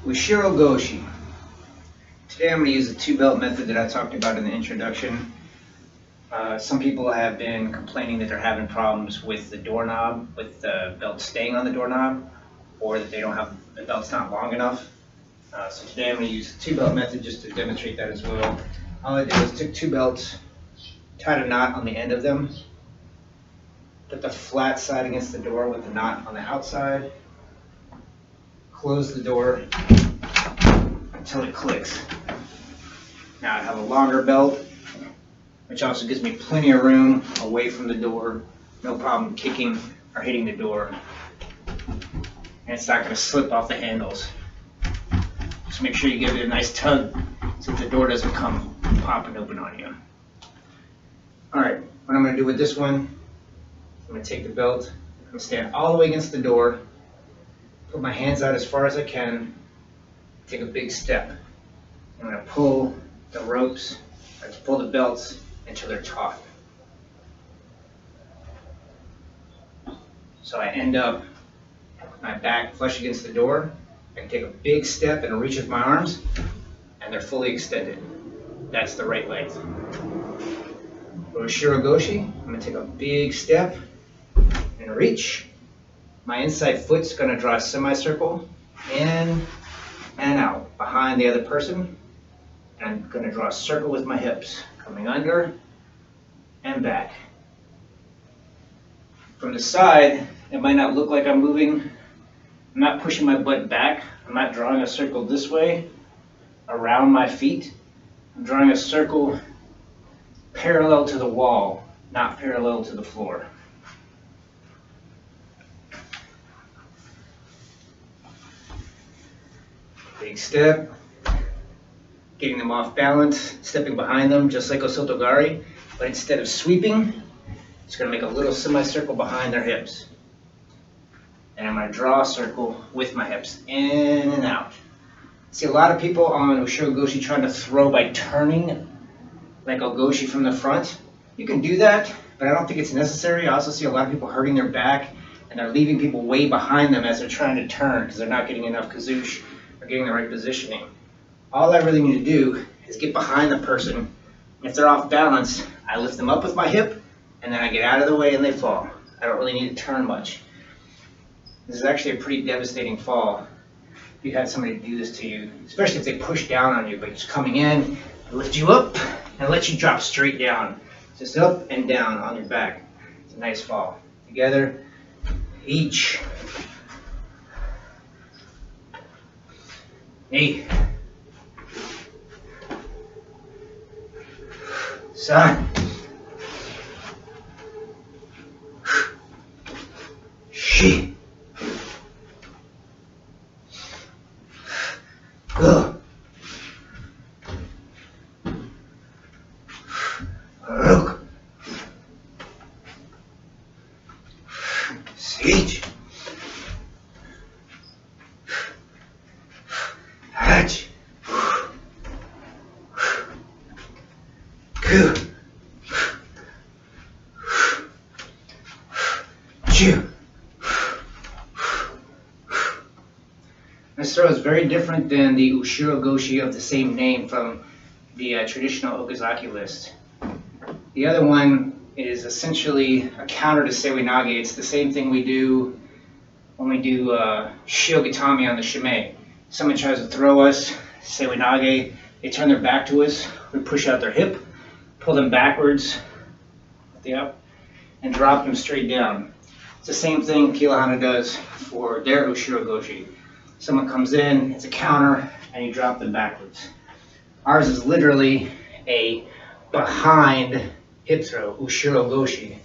Ushiro Goshi. Today I'm going to use the two-belt method that I talked about in the introduction. Some people have been complaining that they're having problems with the doorknob, with the belt staying on the doorknob, or that the belt's not long enough. So today I'm going to use the two-belt method just to demonstrate that as well. All I did was took two belts, tied a knot on the end of them, put the flat side against the door with the knot on the outside, close the door until it clicks. Now I have a longer belt, which also gives me plenty of room away from the door. No problem kicking or hitting the door. And it's not going to slip off the handles. Just make sure you give it a nice tug so that the door doesn't come popping open on you. Alright, what I'm going to do with this one, I'm going to take the belt, I'm going to stand all the way against the door, put my hands out as far as I can, take a big step. I'm going to pull the ropes, or pull the belts until they're taut. So I end up with my back flush against the door. I can take a big step and reach with my arms, and they're fully extended. That's the right length. For Ushiro Goshi, I'm going to take a big step and reach. My inside foot's going to draw a semicircle in and out behind the other person. And I'm going to draw a circle with my hips, coming under and back. From the side, it might not look like I'm moving. I'm not pushing my butt back. I'm not drawing a circle this way around my feet. I'm drawing a circle parallel to the wall, not parallel to the floor. Big step, getting them off balance, stepping behind them just like Osotogari, but instead of sweeping, it's going to make a little semicircle behind their hips. And I'm going to draw a circle with my hips, in and out. See a lot of people on Ushiro Goshi trying to throw by turning like Ogoshi from the front. You can do that, but I don't think it's necessary. I also see a lot of people hurting their back, and they're leaving people way behind them as they're trying to turn because they're not getting enough kazush or getting the right positioning. All I really need to do is get behind the person. If they're off balance, I lift them up with my hip, and then I get out of the way and they fall. I don't really need to turn much. This is actually a pretty devastating fall if you had somebody do this to you, especially if they push down on you, but just coming in, lift you up, and let you drop straight down. Just up and down on your back. It's a nice fall. Together, each. Knee. Side. She. Go. Look. Siege. Hatch. Go. Chew. This throw is very different than the Ushiro Goshi of the same name from the traditional Okazaki list. The other one is essentially a counter to Seiwanage. It's the same thing we do when we do Shiogatami on the Shime. Someone tries to throw us, Seiwanage, they turn their back to us, we push out their hip, pull them backwards with the up, and drop them straight down. It's the same thing Keelahana does for their Ushiro Goshi. Someone comes in, it's a counter, and you drop them backwards. Ours is literally a behind hip throw, Ushiro Goshi.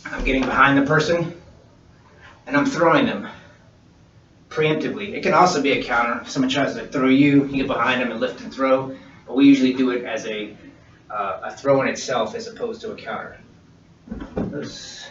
I'm getting behind the person, and I'm throwing them preemptively. It can also be a counter. If someone tries to throw you, you get behind them and lift and throw, but we usually do it as a throw in itself as opposed to a counter. Those